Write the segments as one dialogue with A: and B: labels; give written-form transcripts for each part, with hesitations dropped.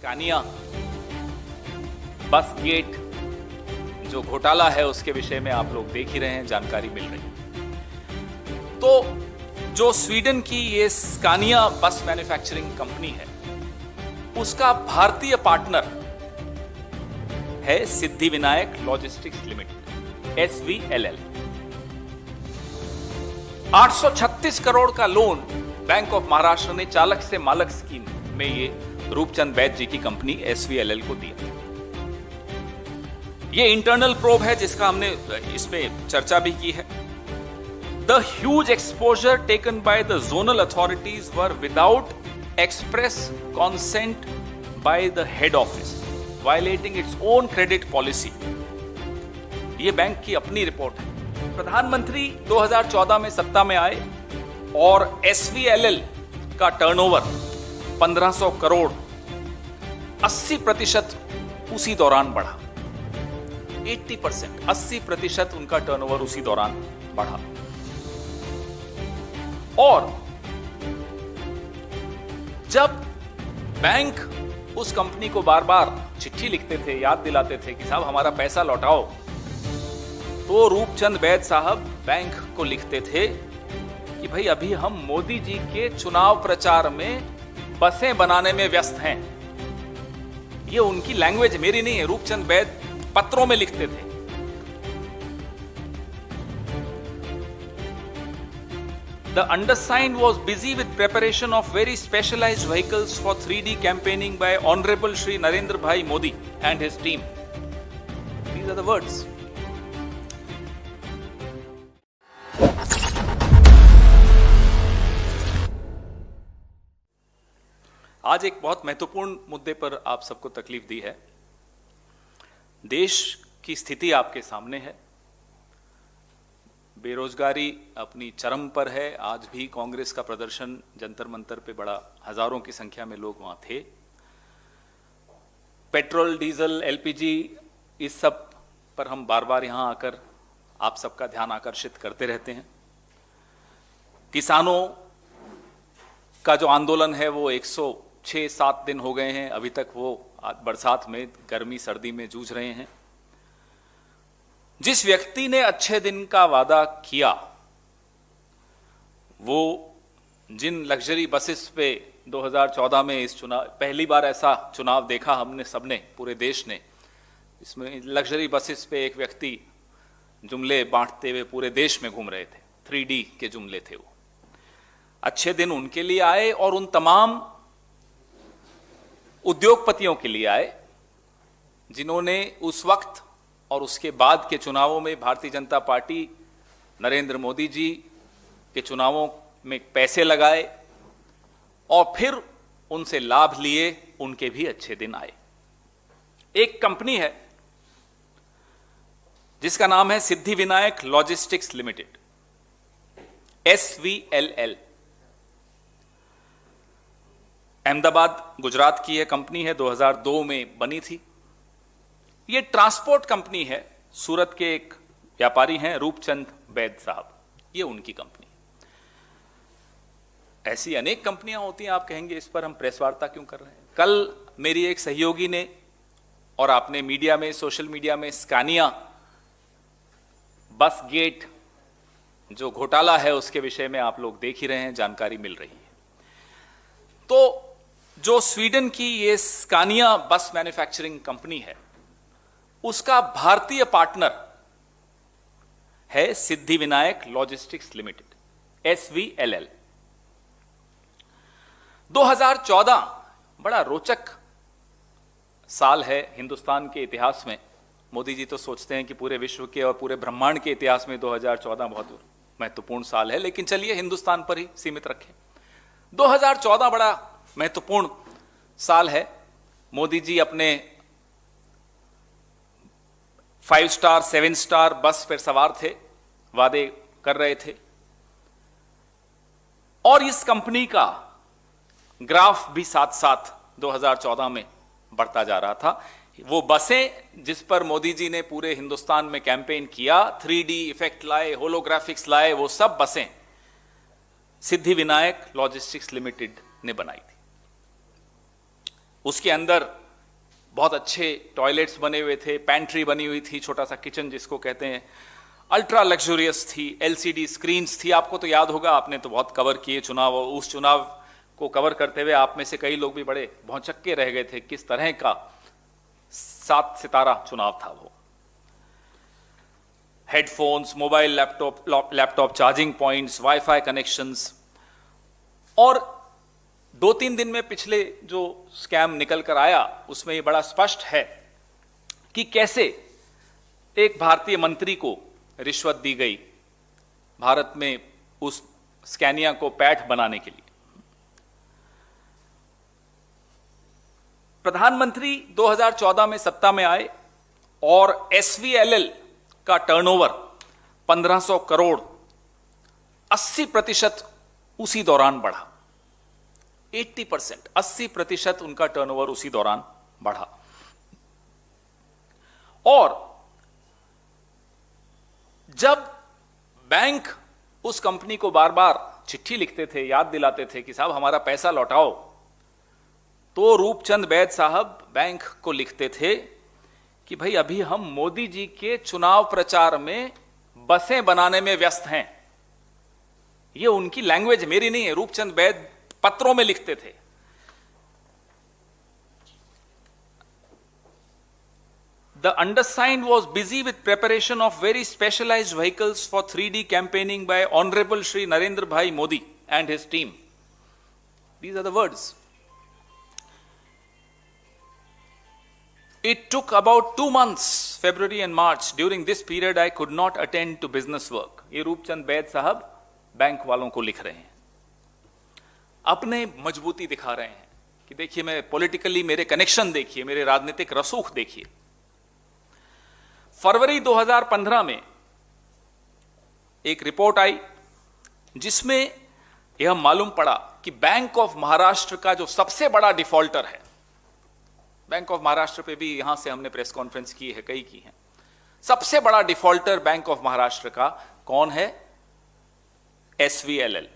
A: स्कानिया बस गेट जो घोटाला है उसके विषय में आप लोग देख ही रहे हैं, जानकारी मिल रही है। तो जो स्वीडन की ये स्कानिया बस मैन्युफैक्चरिंग कंपनी है, उसका भारतीय पार्टनर है Siddhi Vinayak logistics limited SVLL। 836 crore का लोन बैंक ऑफ महाराष्ट्र ने चालक से मालक स्कीम में ये रूपचंद बैद जी की कंपनी SVLL को दिया। ये इंटरनल प्रोब है जिसका हमने इसमें चर्चा भी की है। The huge exposure taken by the zonal authorities were without express consent by the head office, violating its own credit policy. ये बैंक की अपनी रिपोर्ट है। प्रधानमंत्री 2014 में सत्ता में आए और SVLL का टर्नओवर 1500 करोड़, 80% उसी दौरान बढ़ा। 80%, 80% उनका टर्नओवर उसी दौरान बढ़ा। और जब बैंक उस कंपनी को बार बार चिट्ठी लिखते थे, याद दिलाते थे कि साहब हमारा पैसा लौटाओ, तो रूपचंद बैद साहब बैंक को लिखते थे कि भाई अभी हम मोदी जी के चुनाव प्रचार में बसें बनाने में व्यस्त हैं। ये उनकी लैंग्वेज, मेरी नहीं है, रूपचंद बैद पत्रों में लिखते थे। The undersigned was busy with preparation of very specialized vehicles for 3D campaigning by Honorable Shri Narendra Bhai Modi and his team. These are the words. आज एक बहुत महत्वपूर्ण मुद्दे पर आप सबको तकलीफ दी है। देश की स्थिति आपके सामने है। बेरोजगारी अपनी चरम पर है। आज भी कांग्रेस का प्रदर्शन जंतर मंतर पे बड़ा, हजारों की संख्या में लोग वहां थे। पेट्रोल, डीजल, LPG, इस सब पर हम बार बार यहां आकर आप सबका ध्यान आकर्षित करते रहते हैं। किसानों का जो आंदोलन है वो 106-7 दिन हो गए हैं, अभी तक वो बरसात में, गर्मी सर्दी में जूझ रहे हैं। जिस व्यक्ति ने अच्छे दिन का वादा किया, वो जिन लग्जरी बसेस पे 2014 में इस चुनाव, पहली बार ऐसा चुनाव देखा हमने सबने, पूरे देश ने, इसमें लग्जरी बसेस पे एक व्यक्ति जुमले बांटते हुए पूरे देश में घूम रहे थे। 3D के जुमले थे वो। अच्छे दिन उनके लिए आए और उन तमाम उद्योगपतियों के लिए आए जिन्होंने उस वक्त और उसके बाद के चुनावों में भारतीय जनता पार्टी, नरेंद्र मोदी जी के चुनावों में पैसे लगाए और फिर उनसे लाभ लिए। उनके भी अच्छे दिन आए। एक कंपनी है जिसका नाम है Siddhi Vinayak logistics limited SVLL। Ahmedabad, Gujarat की यह कंपनी है, 2002 में बनी थी। यह ट्रांसपोर्ट कंपनी है। सूरत के एक व्यापारी हैं रूपचंद बैद साहब, ये उनकी कंपनी। ऐसी अनेक कंपनियां होती हैं। आप कहेंगे इस पर हम प्रेस वार्ता क्यों कर रहे हैं। कल मेरी एक सहयोगी ने, और आपने मीडिया में, सोशल मीडिया में स्कानिया बस गेट जो घोटाला है उसके विषय में आप लोग देख ही रहे हैं, जानकारी मिल रही है। तो जो स्वीडन की ये स्कानिया बस मैन्युफैक्चरिंग कंपनी है, उसका भारतीय पार्टनर है Siddhi Vinayak logistics limited SVLL। 2014 बड़ा रोचक साल है हिंदुस्तान के इतिहास में। मोदी जी तो सोचते हैं कि पूरे विश्व के और पूरे ब्रह्मांड के इतिहास में 2014 बहुत महत्वपूर्ण साल है, लेकिन चलिए हिंदुस्तान पर ही सीमित रखें। 2014 बड़ा महत्वपूर्ण साल है। मोदी जी अपने 5 स्टार 7 स्टार बस पर सवार थे, वादे कर रहे थे, और इस कंपनी का ग्राफ भी साथ साथ 2014 में बढ़ता जा रहा था। वो बसें जिस पर मोदी जी ने पूरे हिंदुस्तान में कैंपेन किया, 3D इफेक्ट लाए, होलोग्राफिक्स लाए, वो सब बसें सिद्धि विनायक लॉजिस्टिक्स लिमिटेड ने बनाई थी। उसके अंदर बहुत अच्छे टॉयलेट्स बने हुए थे, पैंट्री बनी हुई थी, छोटा सा किचन जिसको कहते हैं, अल्ट्रा लग्जूरियस थी, एलसीडी स्क्रीन्स थी। आपको तो याद होगा, आपने तो बहुत कवर किए चुनाव, और उस चुनाव को कवर करते हुए आप में से कई लोग भी बड़े भौचक्के रह गए थे, किस तरह का 7 सितारा चुनाव था वो। Headphones, mobile, laptop charging points, wifi connections, और 2-3 दिन में पिछले जो स्कैम निकल कर आया उसमें ये बड़ा स्पष्ट है कि कैसे एक भारतीय मंत्री को रिश्वत दी गई भारत में उस स्कैनिया को पैठ बनाने के लिए। प्रधानमंत्री 2014 में सत्ता में आए और SVLL का टर्नओवर 1500 करोड़, 80% उसी दौरान बढ़ा। 80%, 80% उनका टर्नओवर उसी दौरान बढ़ा। और जब बैंक उस कंपनी को बार बार चिट्ठी लिखते थे, याद दिलाते थे कि साहब हमारा पैसा लौटाओ, तो रूपचंद बैद साहब बैंक को लिखते थे कि भाई अभी हम मोदी जी के चुनाव प्रचार में बसें बनाने में व्यस्त हैं। ये उनकी लैंग्वेज, मेरी नहीं है, रूपचंद बैद पत्रों में लिखते थे। The undersigned was busy with preparation of very specialized vehicles for 3D campaigning by Honorable Shri Narendra Bhai Modi and his team. These are the words. It took about 2 months, February and March. During this period, I could not attend to business work. ये रूपचंद बैद साहब bank वालों को लिख रहे हैं, अपने मजबूती दिखा रहे हैं कि देखिए मैं पॉलिटिकली, मेरे कनेक्शन देखिए, मेरे राजनीतिक रसूख देखिए। फरवरी 2015 में एक रिपोर्ट आई जिसमें यह मालूम पड़ा कि बैंक ऑफ महाराष्ट्र का जो सबसे बड़ा डिफॉल्टर है, बैंक ऑफ महाराष्ट्र पे भी यहां से हमने प्रेस कॉन्फ्रेंस की है, कई की है, सबसे बड़ा डिफॉल्टर बैंक ऑफ महाराष्ट्र का कौन है? SVLL।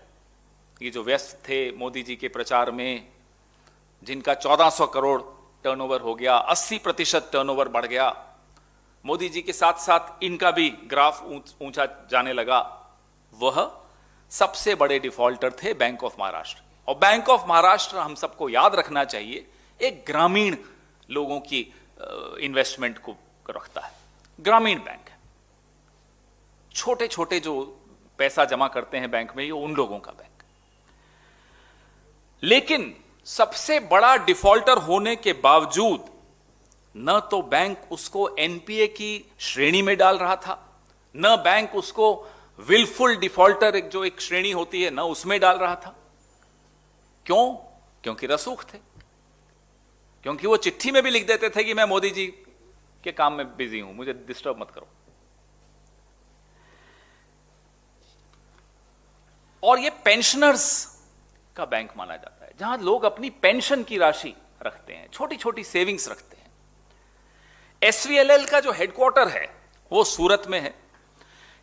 A: ये जो व्यस्त थे मोदी जी के प्रचार में, जिनका 1400 करोड़ टर्नओवर हो गया, 80% टर्नओवर बढ़ गया, मोदी जी के साथ साथ इनका भी ग्राफ ऊंचा जाने लगा, वह सबसे बड़े डिफॉल्टर थे बैंक ऑफ महाराष्ट्र। और बैंक ऑफ महाराष्ट्र, हम सबको याद रखना चाहिए, एक ग्रामीण लोगों की इन्वेस्टमेंट को रखता है, ग्रामीण बैंक है। छोटे छोटे जो पैसा जमा करते हैं बैंक में, ये उन लोगों का बैंक। लेकिन सबसे बड़ा डिफॉल्टर होने के बावजूद न तो बैंक उसको NPA की श्रेणी में डाल रहा था, न बैंक उसको विलफुल डिफॉल्टर जो एक श्रेणी होती है, न उसमें डाल रहा था। क्यों? क्योंकि रसूख थे, क्योंकि वो चिट्ठी में भी लिख देते थे कि मैं मोदी जी के काम में बिजी हूं, मुझे डिस्टर्ब मत करो। और ये पेंशनर्स का बैंक माना जाता है, जहां लोग अपनी पेंशन की राशि रखते हैं, छोटी छोटी सेविंग्स रखते हैं। SVLL का जो हेडक्वार्टर है वो सूरत में है।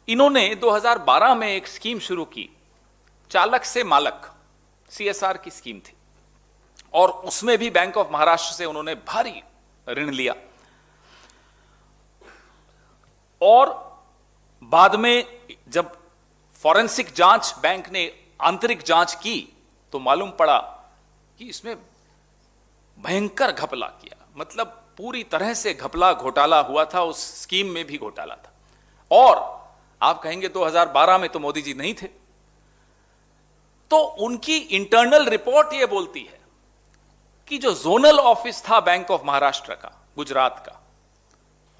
A: इन्होंने 2012 में एक स्कीम शुरू की, चालक से मालक, CSR की स्कीम थी, और उसमें भी बैंक ऑफ महाराष्ट्र से उन्होंने भारी ऋण लिया। और बाद में जब फॉरेंसिक जांच बैंक ने आंतरिक जांच की तो मालूम पड़ा कि इसमें भयंकर घपला किया, मतलब पूरी तरह से घपला घोटाला हुआ था, उस स्कीम में भी घोटाला था। और आप कहेंगे 2012 में तो मोदी जी नहीं थे, तो उनकी इंटरनल रिपोर्ट यह बोलती है कि जो जोनल ऑफिस था बैंक ऑफ महाराष्ट्र का, गुजरात का,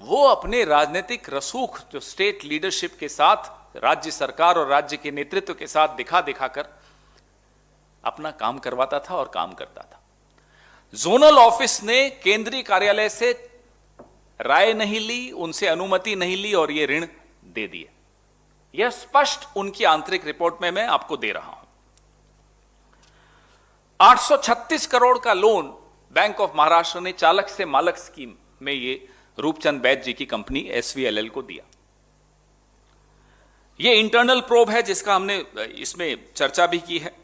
A: वो अपने राजनीतिक रसूख जो स्टेट लीडरशिप के साथ, राज्य सरकार और राज्य के नेतृत्व के साथ दिखा दिखाकर अपना काम करवाता था और काम करता था। जोनल ऑफिस ने केंद्रीय कार्यालय से राय नहीं ली, उनसे अनुमति नहीं ली और ये ऋण दे दिए। यह स्पष्ट उनकी आंतरिक रिपोर्ट में मैं आपको दे रहा हूं। 836 करोड़ का लोन बैंक ऑफ महाराष्ट्र ने चालक से मालक स्कीम में ये रूपचंद बैद जी की कंपनी SVLL को दिया। यह इंटरनल प्रोब है जिसका हमने इसमें चर्चा भी की है।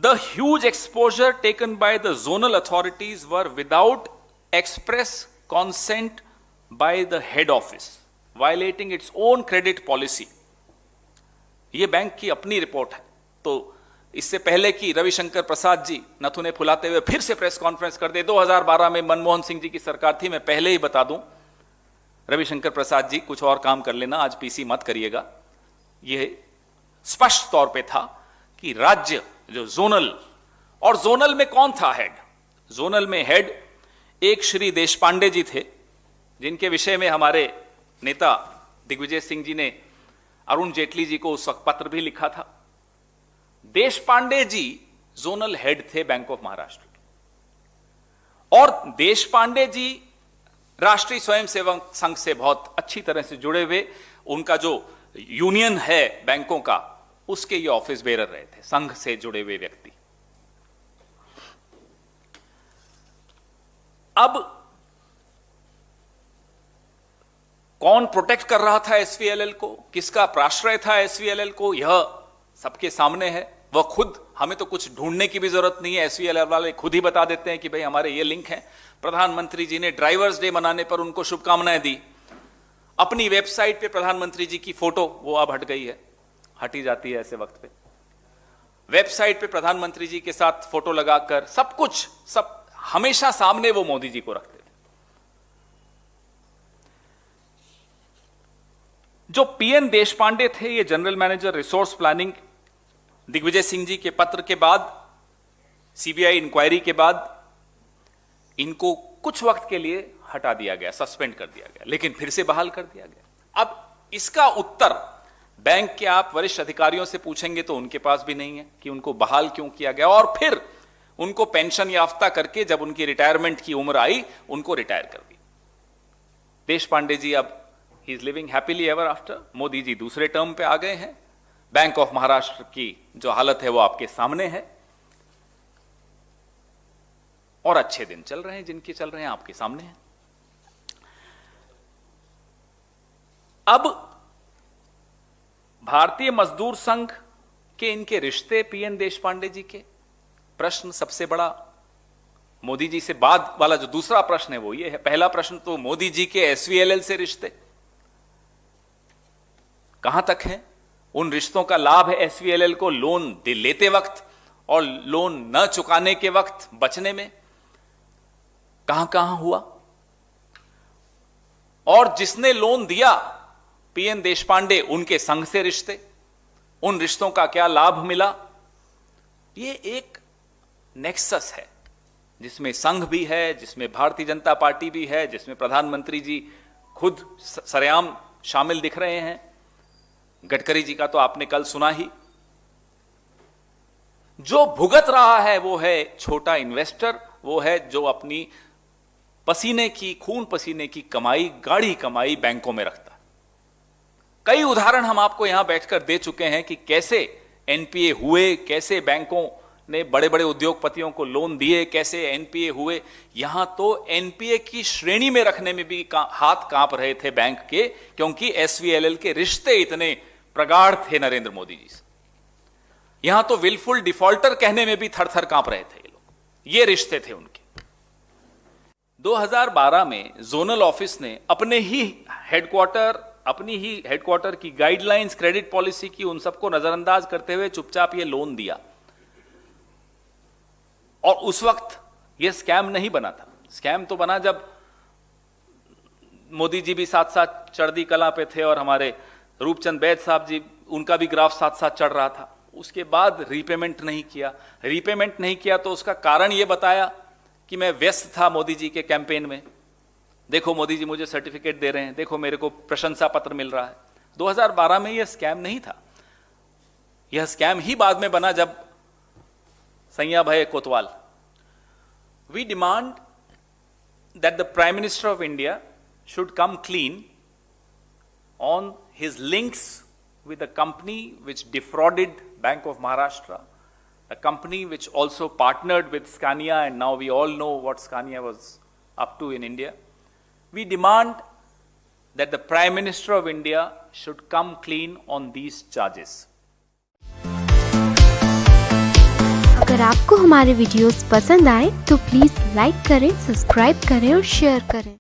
A: The huge exposure taken by the zonal authorities were without express consent by the head office, violating its own credit policy. यह बैंक की अपनी रिपोर्ट है। तो इससे पहले कि रविशंकर प्रसाद जी नथुने फुलाते हुए फिर से प्रेस कॉन्फ्रेंस कर दे, 2012 में मनमोहन सिंह जी की सरकार थी। मैं पहले ही बता दूं, रविशंकर प्रसाद जी कुछ और काम कर लेना, आज पीसी मत करिएगा। यह स्पष्ट तौर पे था कि राज्य जो जोनल, और जोनल में कौन था हेड? जोनल में हेड एक श्री देशपांडे जी थे, जिनके विषय में हमारे नेता दिग्विजय सिंह जी ने अरुण जेटली जी को उस वक्त पत्र भी लिखा था। देशपांडे जी जोनल हेड थे बैंक ऑफ महाराष्ट्र के, और देशपांडे जी राष्ट्रीय स्वयंसेवक संघ से बहुत अच्छी तरह से जुड़े हुए, उनका जो यूनियन है बैंकों का, उसके ये ऑफिस बेरर रहे थे, संघ से जुड़े हुए व्यक्ति। अब कौन प्रोटेक्ट कर रहा था एसवीएलएल को, किसका प्राश्रय था एसवीएलएल को, यह सबके सामने है। वह खुद, हमें तो कुछ ढूंढने की भी जरूरत नहीं है, एसवीएलएल वाले खुद ही बता देते हैं कि भाई हमारे ये लिंक हैं। प्रधानमंत्री जी ने ड्राइवर्स डे मनाने पर उनको शुभकामनाएं दी। अपनी वेबसाइट पे प्रधानमंत्री जी की फोटो, वो अब हट गई है, हटी जाती है ऐसे वक्त पे, वेबसाइट पे प्रधानमंत्री जी के साथ फोटो लगाकर सब कुछ, सब हमेशा सामने वो मोदी जी को रखते थे। जो पीएन देशपांडे थे, ये general manager resource planning, Digvijay Singh ji के पत्र के बाद, सीबीआई इंक्वायरी के बाद इनको कुछ वक्त के लिए हटा दिया गया, सस्पेंड कर दिया गया, लेकिन फिर से बहाल कर दिया गया। अब इसका उत्तर बैंक के आप वरिष्ठ अधिकारियों से पूछेंगे तो उनके पास भी नहीं है कि उनको बहाल क्यों किया गया, और फिर उनको पेंशन याफ्ता करके जब उनकी रिटायरमेंट की उम्र आई, उनको रिटायर कर दी। देशपांडे जी अब ही is living happily ever after. Modi ji दूसरे टर्म पे आ गए हैं। बैंक ऑफ महाराष्ट्र की जो हालत है वो आपके सामने है, और अच्छे दिन चल रहे हैं, जिनके चल रहे हैं आपके सामने हैं। अब भारतीय मजदूर संघ के इनके रिश्ते पीएन देशपांडे जी के, प्रश्न सबसे बड़ा मोदी जी से बाद वाला जो दूसरा प्रश्न है वो ये है। पहला प्रश्न तो मोदी जी के एसवीएलएल से रिश्ते कहां तक हैं? उन रिश्तों का लाभ है एसवीएलएल को लोन लेते वक्त और लोन न चुकाने के वक्त बचने में कहां कहां हुआ? और जिसने लोन दिया पीएन देशपांडे, उनके संघ से रिश्ते, उन रिश्तों का क्या लाभ मिला? ये एक नेक्सस है जिसमें संघ भी है, जिसमें भारतीय जनता पार्टी भी है, जिसमें प्रधानमंत्री जी खुद सरेआम शामिल दिख रहे हैं। गडकरी जी का तो आपने कल सुना ही। जो भुगत रहा है वो है छोटा इन्वेस्टर, वो है जो अपनी पसीने की, खून पसीने की कमाई, गाढ़ी कमाई बैंकों में रखता है। कई उदाहरण हम आपको यहां बैठकर दे चुके हैं कि कैसे एनपीए हुए, कैसे बैंकों ने बड़े बड़े उद्योगपतियों को लोन दिए, कैसे एनपीए हुए। यहां तो एनपीए की श्रेणी में रखने में भी हाथ कांप रहे थे बैंक के, क्योंकि एसवीएलएल के रिश्ते इतने प्रगाढ़ थे नरेंद्र मोदी जी से। यहां तो विलफुल डिफॉल्टर कहने में भी थर थर कांप रहे थे ये लोग। ये रिश्ते थे उनके। 2012 में जोनल ऑफिस ने अपनी ही हेडक्वार्टर की गाइडलाइंस, क्रेडिट पॉलिसी की, उन सबको नजरअंदाज करते हुए चुपचाप ये लोन दिया। और उस वक्त ये स्कैम नहीं बना था। स्कैम तो बना जब मोदी जी भी साथ साथ चढ़ती कला पे थे और हमारे रूपचंद बैद साहब जी, उनका भी ग्राफ साथ साथ चढ़ रहा था। उसके बाद रीपेमेंट नहीं किया तो उसका कारण यह बताया कि मैं व्यस्त था मोदी जी के कैंपेन में। देखो मोदी जी मुझे सर्टिफिकेट दे रहे हैं, देखो मेरे को प्रशंसा पत्र मिल रहा है। 2012 में यह स्कैम नहीं था। यह स्कैम ही बाद में बना जब सैया भाई कोतवाल। We demand that the Prime Minister of India should come clean on his links with the company which defrauded Bank of Maharashtra, a company which also partnered with Scania, and now we all know what Scania was up to in India. We demand that the Prime Minister of India should come clean on these charges.
B: अगर अगर आपको हमारे videos पसंद आए तो please like करें, subscribe करें और शेयर करें।